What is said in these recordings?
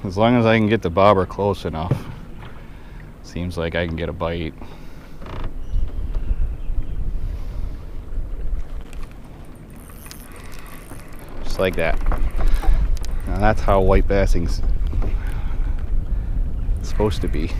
As long as I can get the bobber close enough, seems like I can get a bite. Just like that. Now that's how white bassing's supposed to be.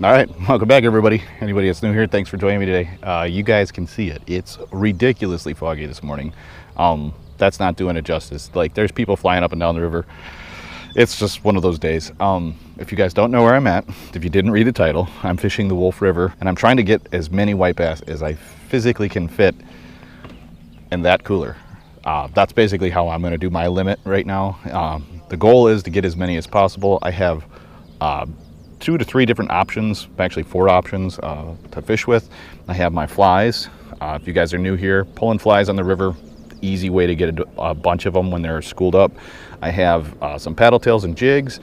All right, welcome back everybody. Anybody that's new here, thanks for joining me today. You guys can see it. It's ridiculously foggy this morning. That's not doing it justice. Like, there's people flying up and down the river. It's just one of those days. If you guys don't know where I'm at, if you didn't read the title, I'm fishing the Wolf River, and I'm trying to get as many white bass as I physically can fit in that cooler. That's basically how I'm going to do my limit right now. The goal is to get as many as possible. I have 2 to 3 different options, actually 4 options to fish with. I have my flies. If you guys are new here, pulling flies on the river, easy way to get a bunch of them when they're schooled up. I have some paddle tails and jigs.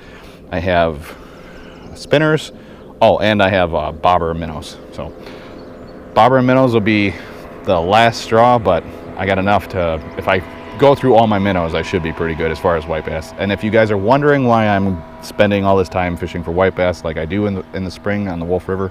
I have spinners. Oh, and I have bobber and minnows. So bobber and minnows will be the last straw, but I got enough to, if I go through all my minnows, I should be pretty good as far as white bass. And if you guys are wondering why I'm spending all this time fishing for white bass like I do in the spring on the Wolf River,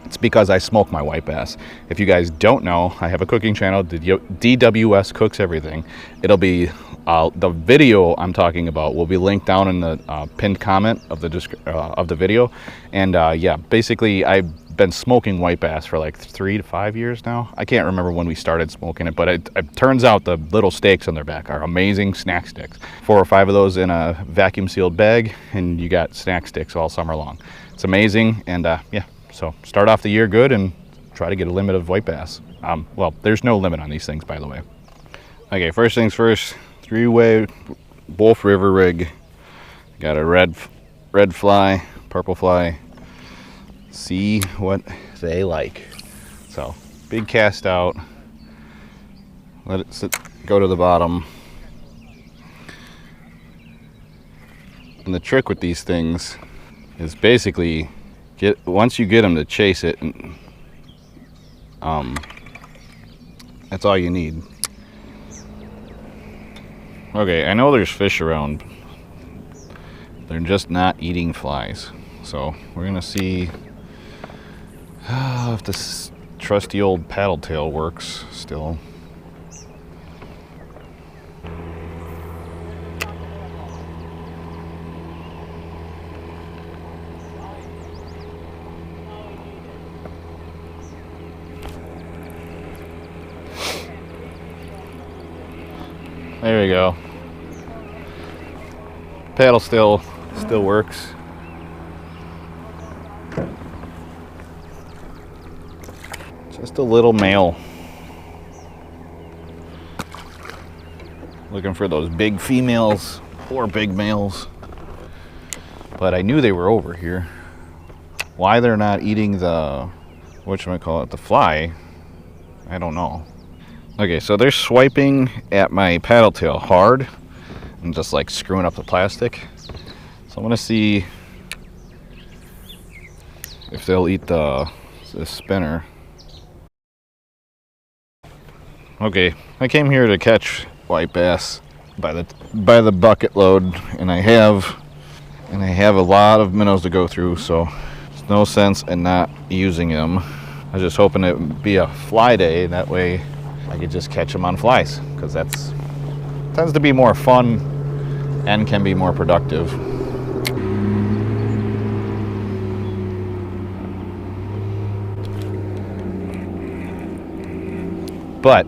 it's because I smoke my white bass. If you guys don't know, I have a cooking channel, DWS Cooks Everything. It'll be the video I'm talking about will be linked down in the pinned comment of the video. And yeah, basically I've been smoking white bass for like 3 to 5 years now. I can't remember when we started smoking it, but it turns out the little steaks on their back are amazing snack sticks. 4 or 5 of those in a vacuum sealed bag, and you got snack sticks all summer long. It's amazing. And yeah, so start off the year good and try to get a limit of white bass. Well, there's no limit on these things, by the way. Okay, first things first, 3-way Wolf River rig. Got a red fly, purple fly. See what they like. So big cast out, let it go to the bottom. And the trick with these things is basically once you get them to chase it, and that's all you need. Okay, I know there's fish around, they're just not eating flies, so we're gonna see if this trusty old paddle tail works still. There we go. Paddle still works. Just a little male. Looking for those big females or big males. But I knew they were over here. Why they're not eating the, whatchamacallit, the fly, I don't know. Okay, so they're swiping at my paddle tail hard and just like screwing up the plastic. So I'm gonna see if they'll eat the spinner. Okay, I came here to catch white bass by the bucket load, and I have a lot of minnows to go through, so there's no sense in not using them. I was just hoping it would be a fly day, that way I could just catch them on flies, because that tends to be more fun and can be more productive. But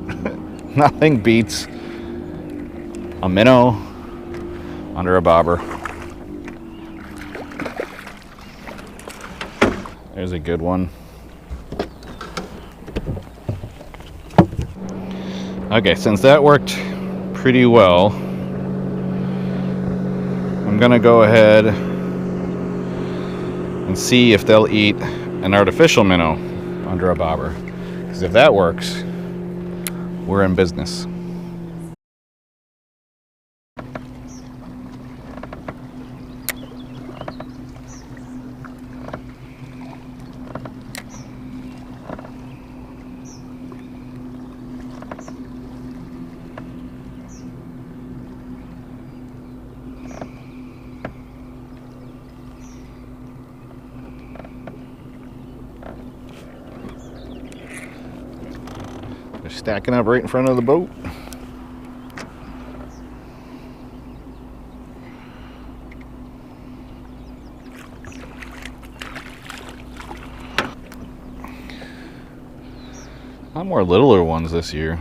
nothing beats a minnow under a bobber. There's a good one. Okay, since that worked pretty well, I'm gonna go ahead and see if they'll eat an artificial minnow under a bobber. Because if that works, we're in business. They're stacking up right in front of the boat. A lot more littler ones this year.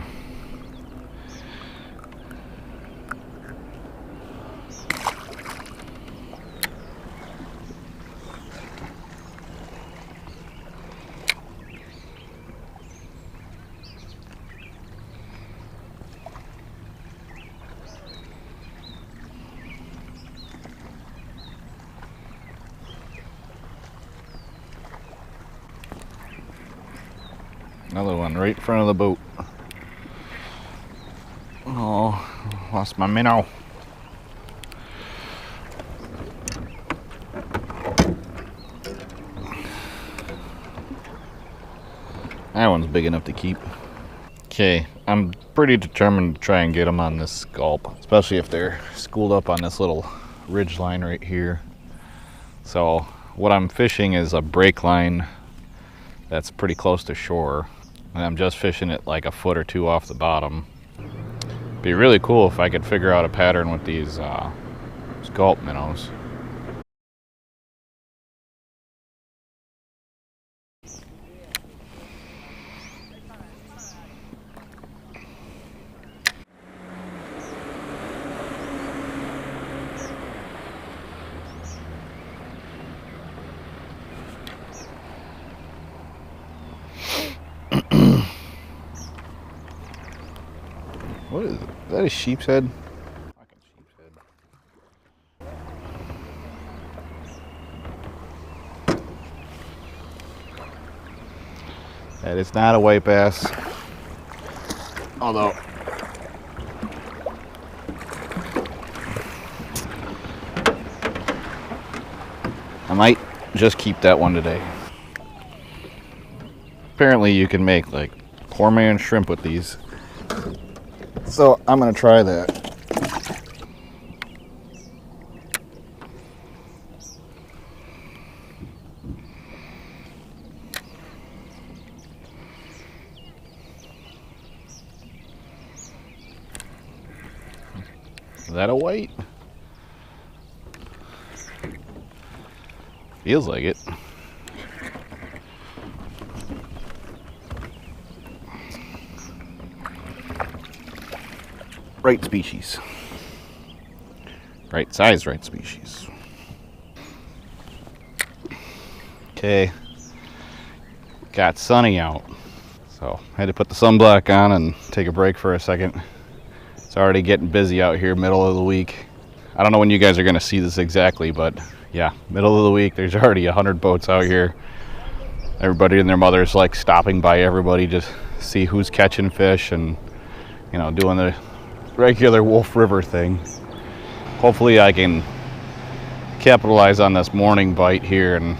Another one right in front of the boat. Oh, lost my minnow. That one's big enough to keep. Okay, I'm pretty determined to try and get them on this gulp, especially if they're schooled up on this little ridge line right here. So what I'm fishing is a break line that's pretty close to shore, and I'm just fishing it like a foot or two off the bottom. Be really cool if I could figure out a pattern with these gulp minnows. What is it? Is that a sheep's head? Fucking sheep's head. That is not a white bass. Although I might just keep that one today. Apparently you can make like poor man's shrimp with these. So I'm gonna try that. Is that a white? Feels like it. Right species. Right size, right species. Okay. Got sunny out. So I had to put the sunblock on and take a break for a second. It's already getting busy out here, middle of the week. I don't know when you guys are gonna see this exactly, but yeah, middle of the week, there's already 100 boats out here. Everybody and their mothers like stopping by everybody to see who's catching fish and, you know, doing the regular Wolf River thing. Hopefully I can capitalize on this morning bite here and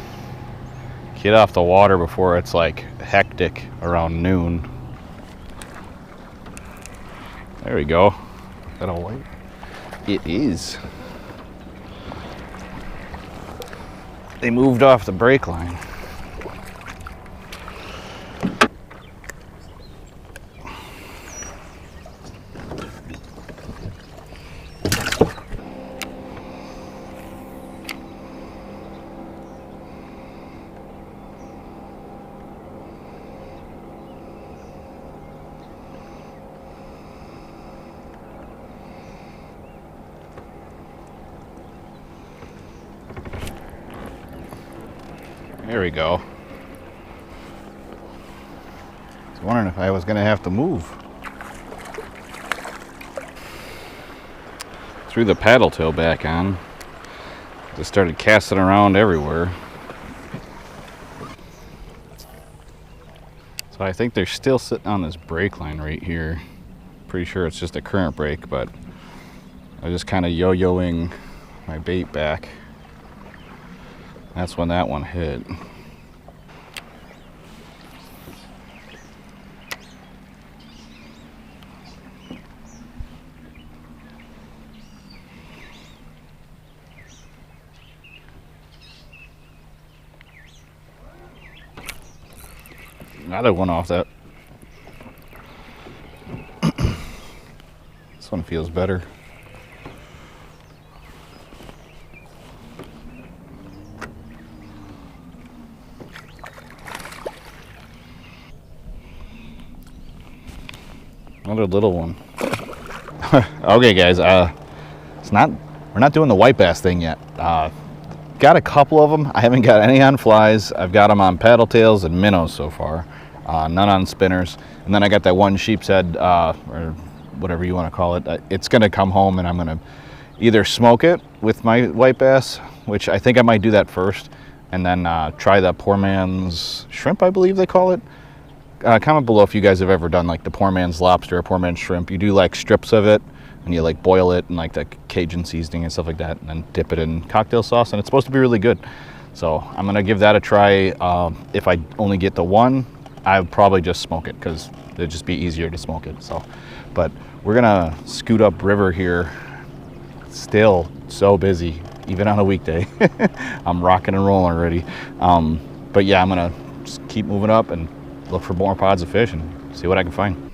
get off the water before it's like hectic around noon. There we go. Is that a white? It is. They moved off the break line. There we go. I was wondering if I was going to have to move. Threw the paddle tail back on. Just started casting around everywhere. So I think they're still sitting on this brake line right here. Pretty sure it's just a current brake, but I just kind of yo-yoing my bait back. That's when that one hit. Another one off that. This one feels better. Another little one. Okay, guys. We're not doing the white bass thing yet. Got a couple of them. I haven't got any on flies. I've got them on paddle tails and minnows so far. None on spinners. And then I got that one sheep's head, or whatever you want to call it. It's going to come home, and I'm going to either smoke it with my white bass, which I think I might do that first, and then try the poor man's shrimp, I believe they call it. Comment below if you guys have ever done like the poor man's lobster or poor man's shrimp. You do like strips of it, and you like boil it in like the Cajun seasoning and stuff like that, and then dip it in cocktail sauce, and it's supposed to be really good. So I'm gonna give that a try. If I only get the one, I would probably just smoke it because it'd just be easier to smoke it. So, but we're gonna scoot up river here. Still so busy, even on a weekday. I'm rocking and rolling already. But yeah, I'm gonna just keep moving up and look for more pods of fish and see what I can find.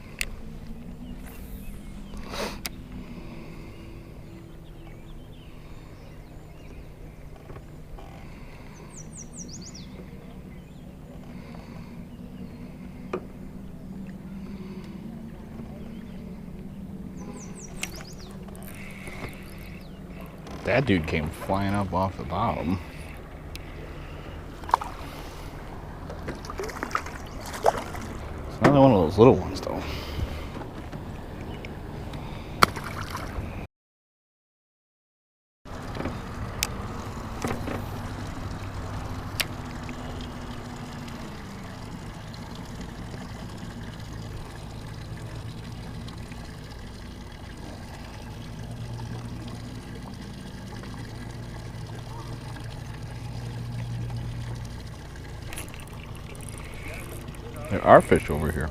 That dude came flying up off the bottom. It's another one of those little ones though. There are fish over here.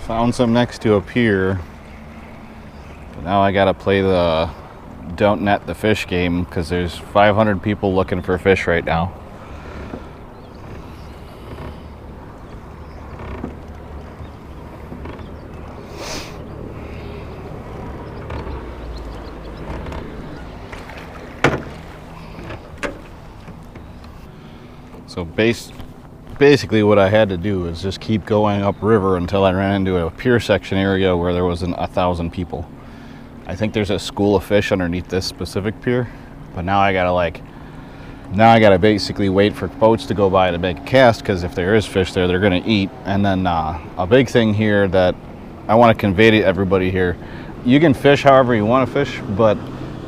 Found some next to a pier. But now I gotta play the don't net the fish game because there's 500 people looking for fish right now. So basically what I had to do is just keep going upriver until I ran into a pier section area where there wasn't 1,000 people. I think there's a school of fish underneath this specific pier, but now I gotta basically wait for boats to go by to make a cast, because if there is fish there, they're gonna eat. And then a big thing here that I want to convey to everybody here, you can fish however you want to fish, but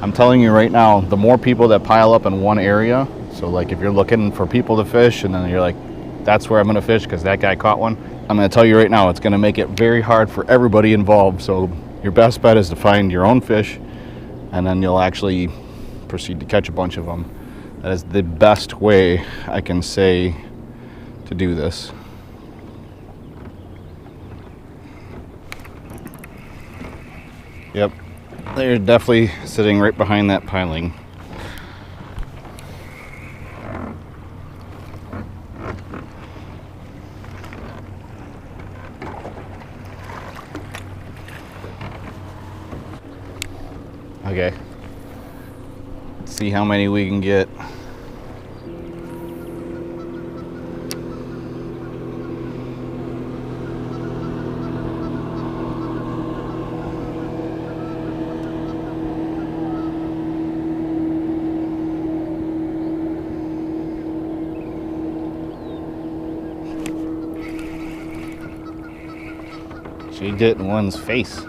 I'm telling you right now, the more people that pile up in one area, so like if you're looking for people to fish and then you're like, that's where I'm going to fish because that guy caught one, I'm going to tell you right now, it's going to make it very hard for everybody involved. So your best bet is to find your own fish, and then you'll actually proceed to catch a bunch of them. That is the best way I can say to do this. Yep, they're definitely sitting right behind that piling. Okay, let's see how many we can get. Jigged it in one's face.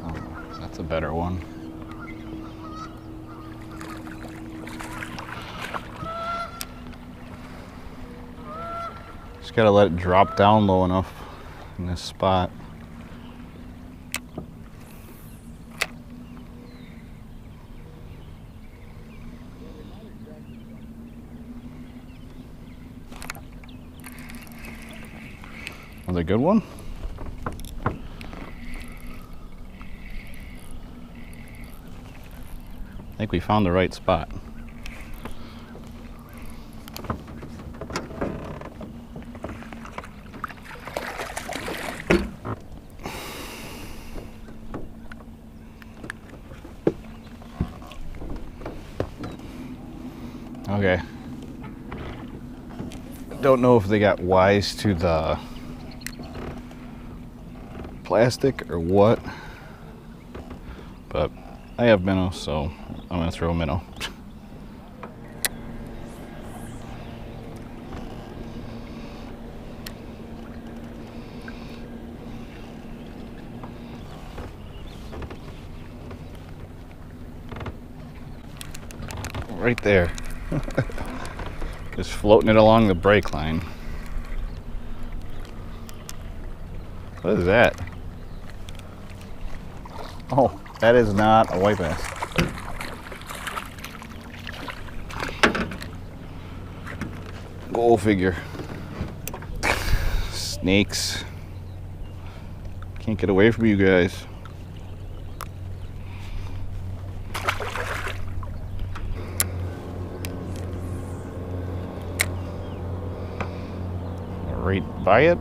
Oh, that's a better one. Just gotta let it drop down low enough in this spot. Was it a good one? I think we found the right spot. Okay. Don't know if they got wise to the plastic or what, but I have minnows, so I'm gonna throw a minnow. Right there. Just floating it along the brake line. What is that? Oh, that is not a white bass. Go figure. Snakes. Can't get away from you guys. Right by it.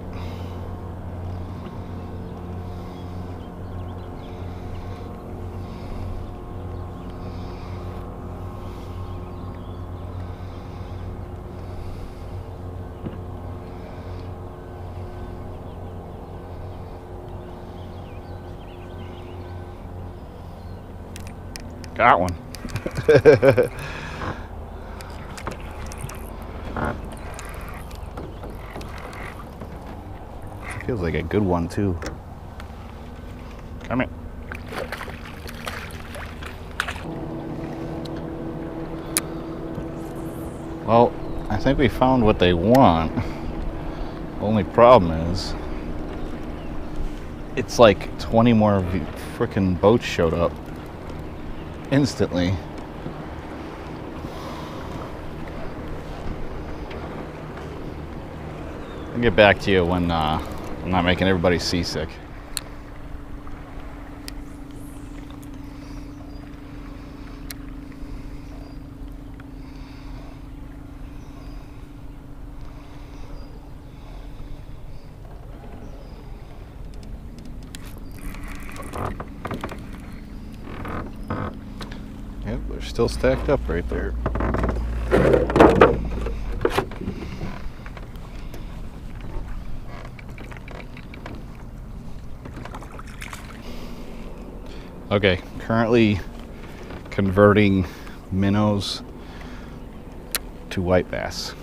Got one. Feels like a good one too. Come here. Well, I think we found what they want. The only problem is it's like 20 more freaking boats showed up instantly. I'll get back to you when I'm not making everybody seasick. Yep, they're still stacked up right there. Okay, currently converting minnows to white bass.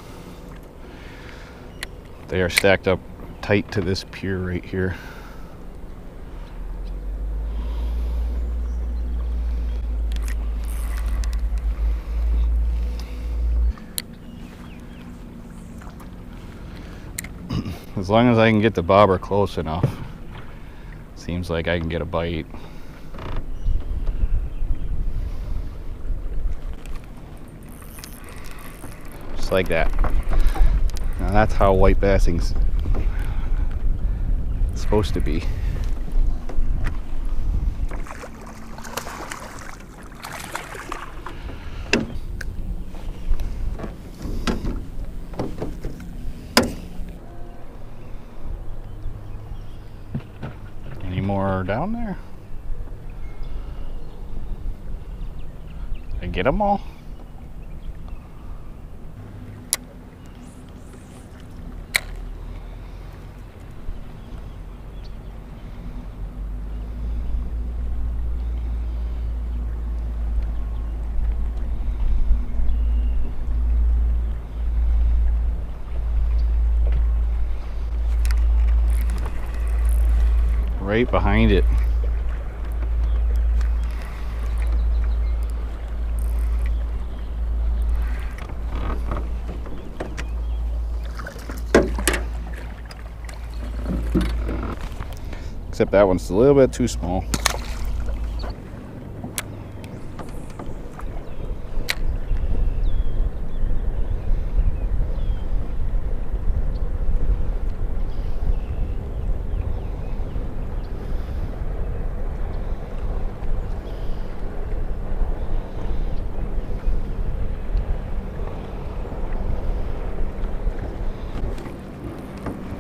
They are stacked up tight to this pier right here. As long as I can get the bobber close enough, seems like I can get a bite. Just like that. Now that's how white bassing's supposed to be. Any more down there? Did I get them all? right behind it. Except that one's a little bit too small.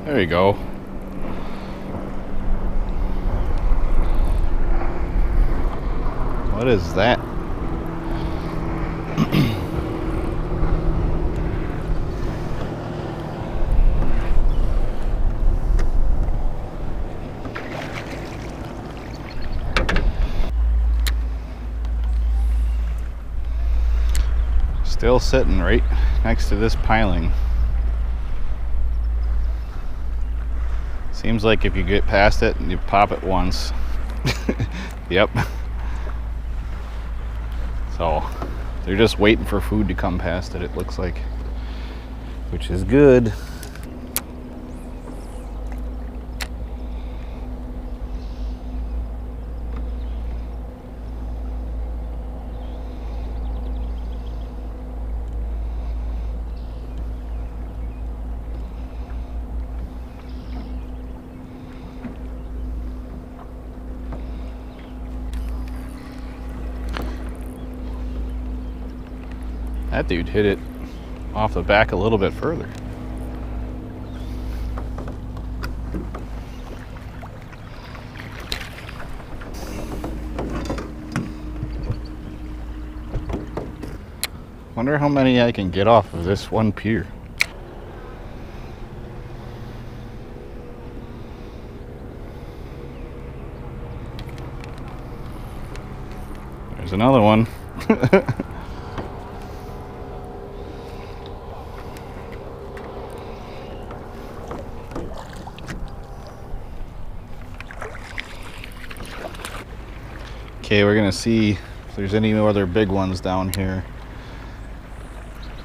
There you go. What is that? Still sitting right next to this piling. Seems like if you get past it and you pop it once. Yep. So they're just waiting for food to come past it, it looks like, which is good. That dude hit it off the back a little bit further. Wonder how many I can get off of this one pier. There's another one. Okay, we're gonna see if there's any other big ones down here.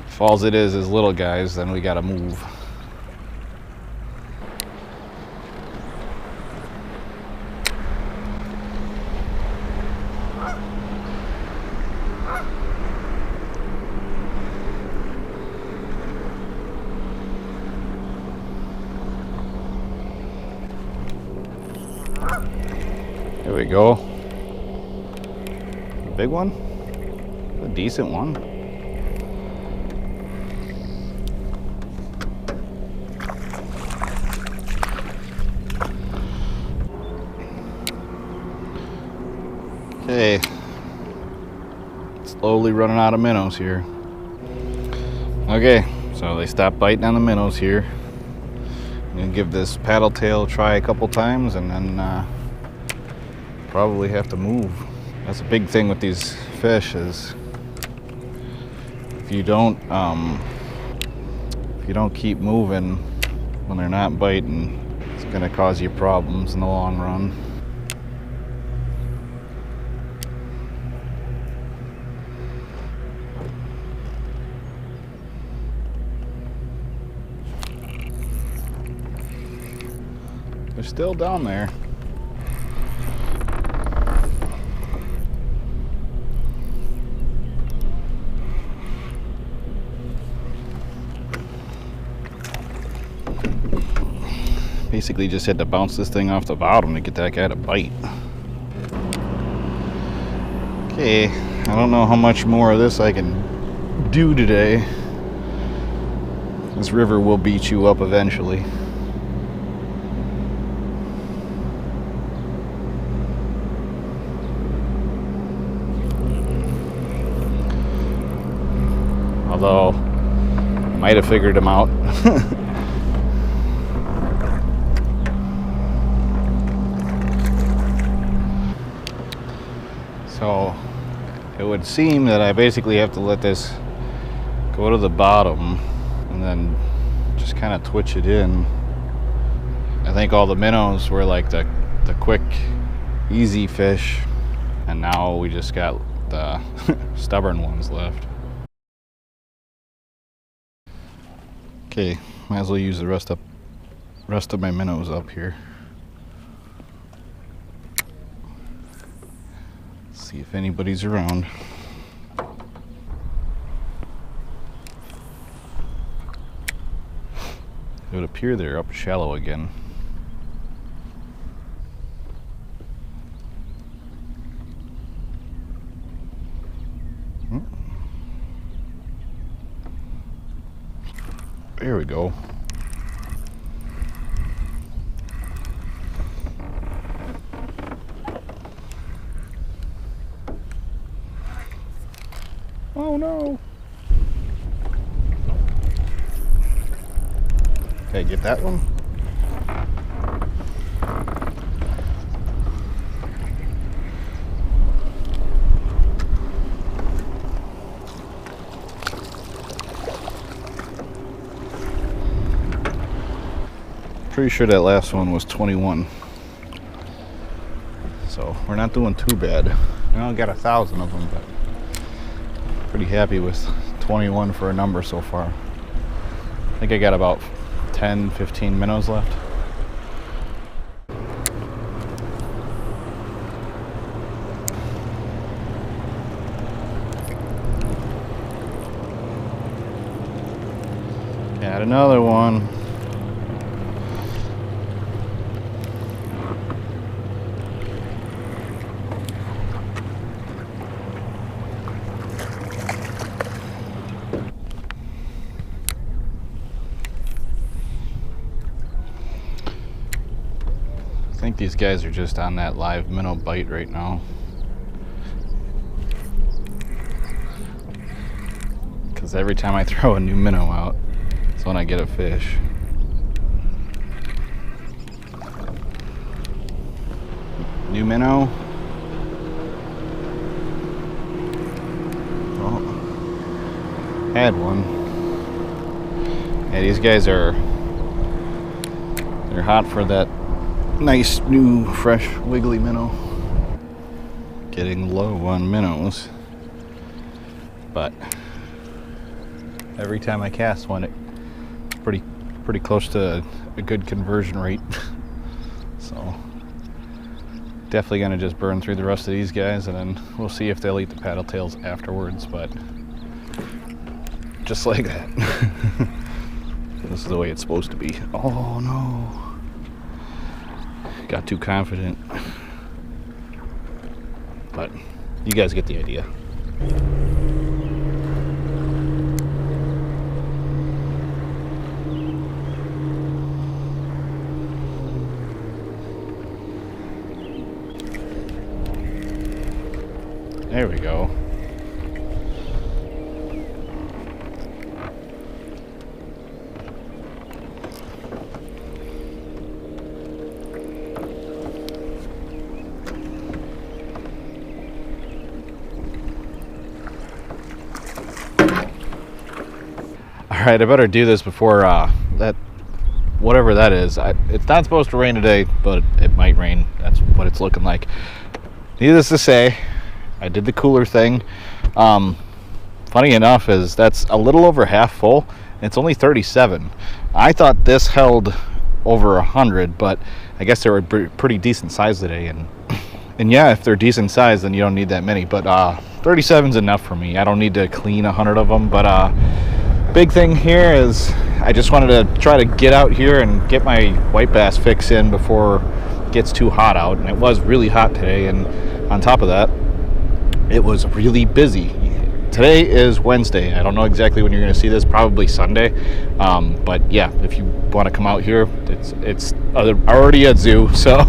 If all it is little guys, then we gotta move. There we go. Big one, a decent one. Okay, slowly running out of minnows here. Okay, so they stopped biting on the minnows here. I'm gonna give this paddle tail a try a couple times and then probably have to move. That's a big thing with these fish is if you don't keep moving when they're not biting, it's gonna cause you problems in the long run. They're still down there. Basically just had to bounce this thing off the bottom to get that guy to bite. Okay, I don't know how much more of this I can do today. This river will beat you up eventually. Although, I might have figured him out. So it would seem that I basically have to let this go to the bottom and then just kind of twitch it in. I think all the minnows were like the the quick, easy fish, and now we just got the stubborn ones left. Okay, might as well use the rest of my minnows up here. See if anybody's around. It would appear they're up shallow again. There we go. Oh no. Okay, get that one. Pretty sure that last one was 21. So we're not doing too bad. I only got 1,000 of them, but pretty happy with 21 for a number so far. I think I got about 10, 15 minnows left. Got another one. I think these guys are just on that live minnow bite right now. Because every time I throw a new minnow out, it's when I get a fish. New minnow. Oh, had one. Yeah, these guys they're hot for that nice new fresh wiggly minnow. Getting low on minnows, but every time I cast one, it's pretty close to a good conversion rate. So definitely gonna just burn through the rest of these guys, and then we'll see if they'll eat the paddle tails afterwards. But just like that. This is the way it's supposed to be. Oh no. Got too confident, but you guys get the idea. There we go. All right, I better do this before that, whatever that is. It's not supposed to rain today, but it might rain. That's what it's looking like. Needless to say, I did the cooler thing. Funny enough is that's a little over half full. It's only 37. I thought this held over 100, but I guess they were pretty decent size today. And yeah, if they're decent size, then you don't need that many. But 37's enough for me. I don't need to clean 100 of them. But big thing here is I just wanted to try to get out here and get my white bass fix in before it gets too hot out. And it was really hot today. And on top of that, it was really busy. Today is Wednesday. I don't know exactly when you're going to see this, probably Sunday. But yeah, if you want to come out here, it's already at zoo. So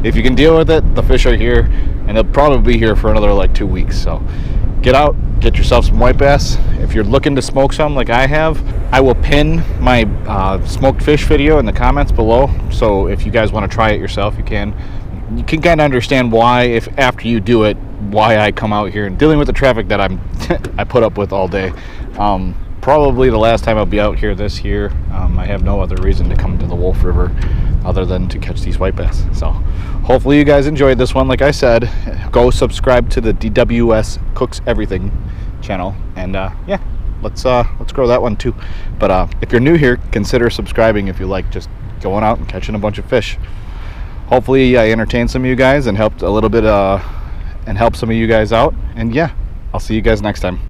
if you can deal with it, the fish are here, and they'll probably be here for another like 2 weeks. So get out, get yourself some white bass. If you're looking to smoke some like I have, I will pin my smoked fish video in the comments below. So if you guys want to try it yourself, you can kind of understand why, if after you do it, why I come out here and dealing with the traffic that I put up with all day. Probably the last time I'll be out here this year. I have no other reason to come to the Wolf River. other than to catch these white bass. So hopefully you guys enjoyed this one. Like I said, go subscribe to the DWS Cooks Everything channel, and yeah, let's grow that one too. But if you're new here, consider subscribing if you like just going out and catching a bunch of fish. Hopefully I entertained some of you guys and helped a little bit and help some of you guys out. And yeah, I'll see you guys next time.